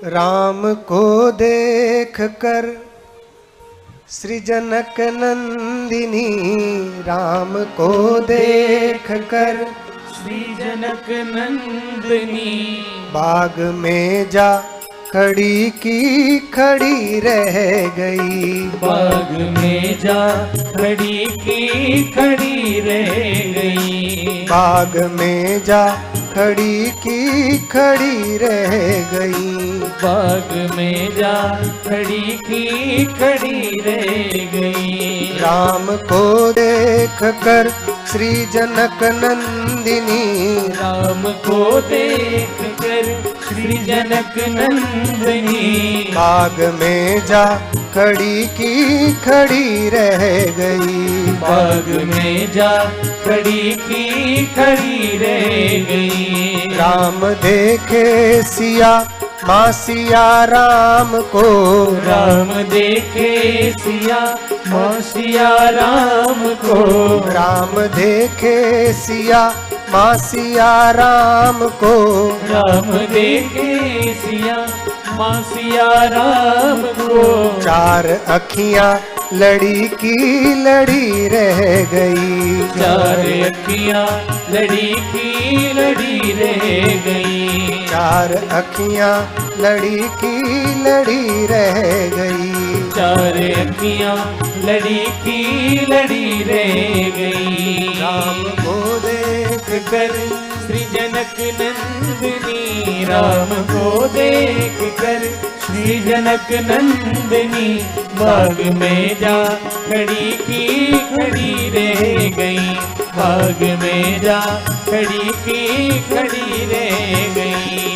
राम को देख कर श्री जनक नंदिनी, राम को देख कर श्री जनक नंदिनी, बाग में जा खड़ी की खड़ी रह गई। बाग में जा खड़ी की खड़ी रह गई। बाग में जा खड़ी की खड़ी रह गई। बाग में जा खड़ी की खड़ी रह गई। राम को देख कर श्री जनक नंदिनी, राम को देख कर श्री जनक नंदिनी, बाग में जा खड़ी की खड़ी रह गई। बाग में जा खड़ी की खड़ी रह गई। राम देखे सिया माँ सिया राम को, राम देखे सिया माँ सिया राम को, राम देखे सिया माँ सिया राम को, राम देखे सिया माँ सिया राम को। चार अखियाँ लड़ी की लड़ी रह गई। चार अखियाँ लड़ी की लड़ी रह गई। चार अखियाँ लड़ी की लड़ी रह गई। चार अखियाँ लड़ी की लड़ी रह गई। राम को देख कर श्री जनक नंदिनी, राम को देख कर श्री जनक नंदिनी, बाग में जा खड़ी की खड़ी रह गई। बाग में जा खड़ी की खड़ी रह गई।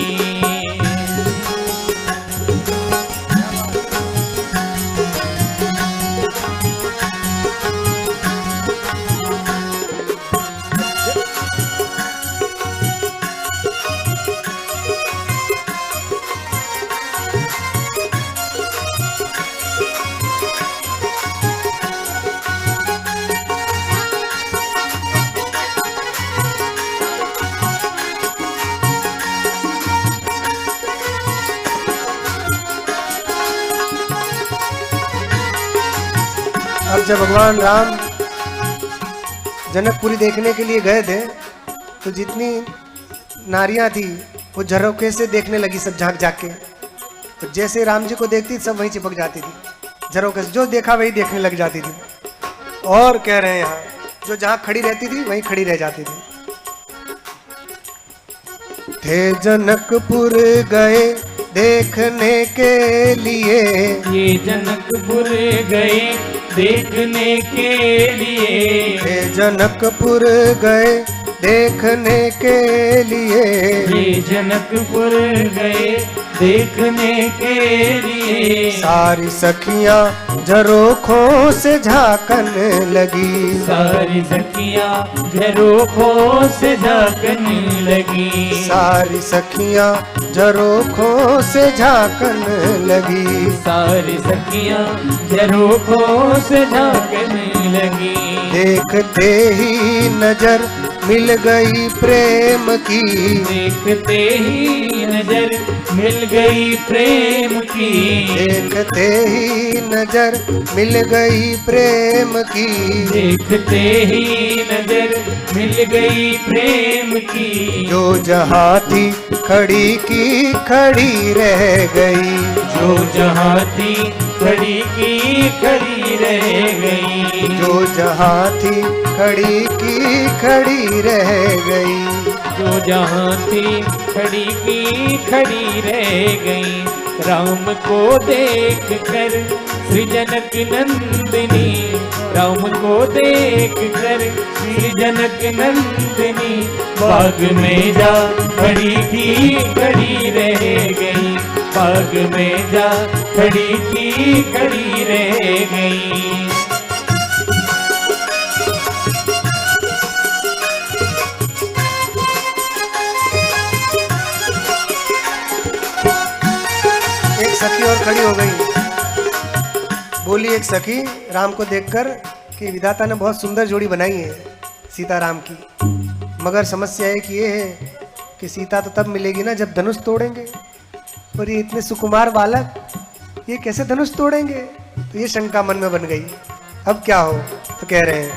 अब जब भगवान राम जनकपुरी देखने के लिए गए थे तो जितनी नारियां थी वो झरोखे से देखने लगी, सब झांक झांक के। तो जैसे राम जी को देखती सब वहीं चिपक जाती थी, झरोखे से जो देखा वही देखने लग जाती थी। और कह रहे हैं यहाँ जो जहाँ खड़ी रहती थी वहीं खड़ी रह जाती थी। थे जनकपुर गए देखने के लिए, ये जनकपुर गए देखने के लिए। थे जनकपुर गए देखने के लिए। ये जनकपुर गए देखने के लिए। सारी सखियां झरोखों से झांकन लगी। सारी सखियां झरोखों से झांकने लगी। सारी सखियां झरोखों से झांकन लगी। सारी सखियां झरोखों से झांकने लगी। देखते ही नजर मिल गई प्रेम की। देखते ही नजर मिल गई प्रेम की। देखते ही नजर मिल गई प्रेम की। देखते ही नजर मिल गई प्रेम की। जो जहाँ थी खड़ी की खड़ी रह गई। जो जहाँ थी खड़ी की खड़ी रह गई। जो जहाँ थी खड़ी की खड़ी रह गई। जो जहाँ थी खड़ी की खड़ी रह गई। राम को देख कर श्री जनक नंदिनी, राम को देख कर श्री जनक नंदिनी, बाग में जा खड़ी की खड़ी रह गई। बाग में जा खड़ी की खड़ी रह गई। एक सखी और खड़ी हो गई। बोली एक सखी राम को देखकर कि विधाता ने बहुत सुंदर जोड़ी बनाई है सीता राम की, मगर समस्या एक ये है कि सीता तो तब मिलेगी ना जब धनुष तोड़ेंगे। और ये इतने सुकुमार बालक, ये कैसे धनुष तोड़ेंगे? तो ये शंका मन में बन गई। अब क्या हो? तो कह रहे हैं,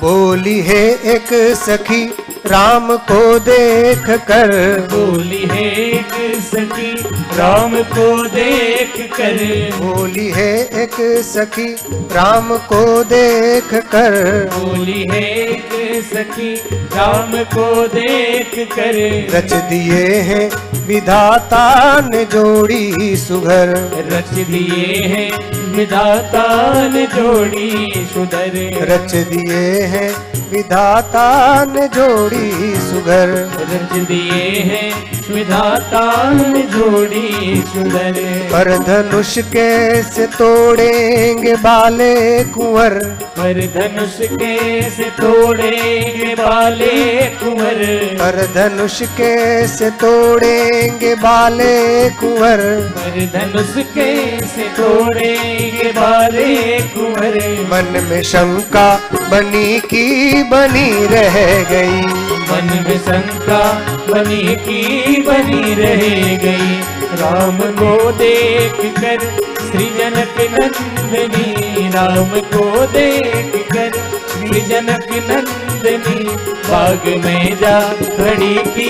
बोली है एक सखी राम को देख कर, बोली है एक सखी राम को देख कर, बोली है एक सखी राम को देख कर, बोली है एक सखी राम को देख कर, रच दिए हैं विधाता ने जोड़ी सुघर, रच दिए हैं विधाता ने जोड़ी सुधर, रच दिए हैं विधाता ने जोड़ी सुघर, रच दिए हैं विधाता ने जोड़ी सुधर, पर धनुष कैसे तोड़ेंगे बाले कुंवर, पर धनुष कैसे तोड़ेंगे बाले कुंवर, पर धनुष कैसे तोड़ेंगे बाले कुंवर, पर धनुष कैसे तोड़ेंगे बाले कुंवर, मन में शंका बनी की बनी रह गई, मन में शंका बनी की बनी रह गई, राम को देख कर श्री जनक नंदनी, राम को देख कर श्री जनक नंदनी, बाग में जा खड़ी की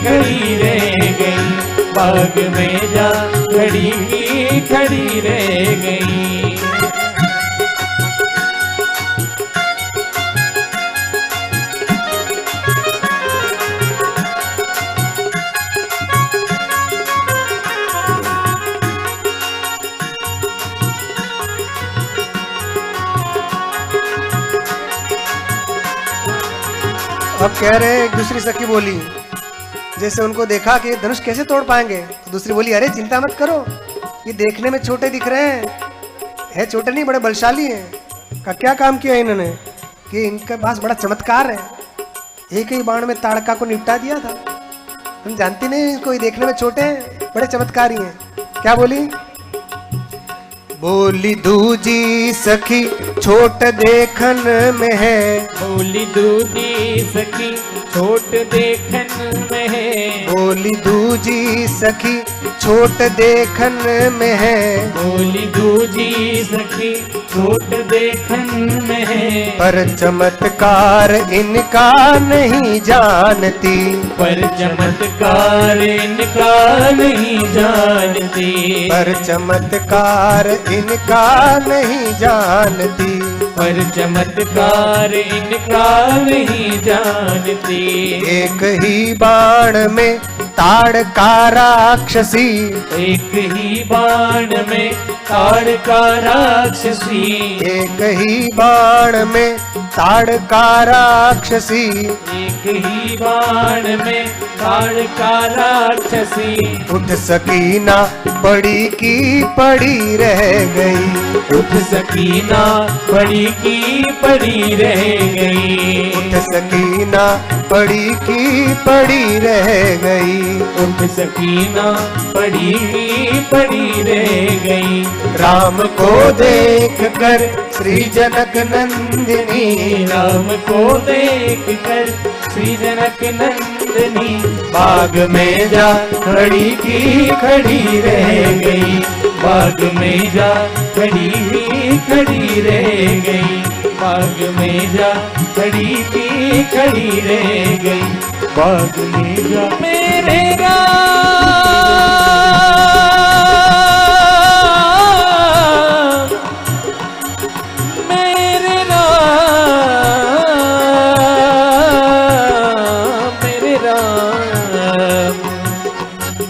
खड़ी रह गई, बाग में जा खड़ी की खड़ी रह गई। अब कह रहे हैं, एक दूसरी सखी बोली, जैसे उनको देखा कि धनुष कैसे तोड़ पाएंगे, तो दूसरी बोली, अरे चिंता मत करो, ये देखने में छोटे दिख रहे हैं, है छोटे नहीं बड़े बलशाली हैं। का क्या काम किया इन्होंने कि इनके पास बड़ा चमत्कार है, एक ही बाण में ताड़का को निपटा दिया था। तुम जानती नहीं इनको, ये देखने में छोटे हैं, बड़े चमत्कारी हैं। क्या बोली? बोली दूजी सखी छोट देखन में है, बोली दूजी सखी छोट देखन में है, बोली दूजी सखी छोट देखन में है, बोली दूजी सखी छोट देखन में है, पर चमत्कार इनका नहीं जानती, पर चमत्कार इनका नहीं जानती, पर चमत्कार इनका नहीं जानती, पर चमत्कार इनका नहीं जानती, एक ही बाण में ताड़का राक्षसी, एक ही बाण में ताड़का राक्षसी, एक ही बाण में ताड़का राक्षसी, एक ही बाण में ताड़का राक्षसी, उठ सकी ना पड़ी की पड़ी रह गई, उठ सकी ना पड़ी की पड़ी रह गई, उठ सकी ना पड़ी की पड़ी रह गई, उठ सकी ना पड़ी की पड़ी रह गई, राम को देख कर श्री जनक नंदिनी, राम को देख कर श्री जनक नंदिनी, बाग में जा खड़ी की खड़ी रह गई, बाग में जा खड़ी की खड़ी रह गई, बाग में जा खड़ी की खड़ी रह गई, बाग में जा मेरे राम, मेरे राम, मेरे राम,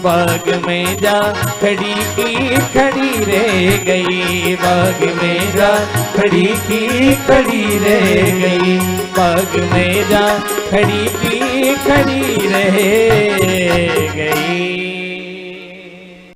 बाग में जा खड़ी की खड़ी रह गई, बाग में जा खड़ी की खड़ी रह गई, बाग में जा खड़ी की खड़ी रह गई।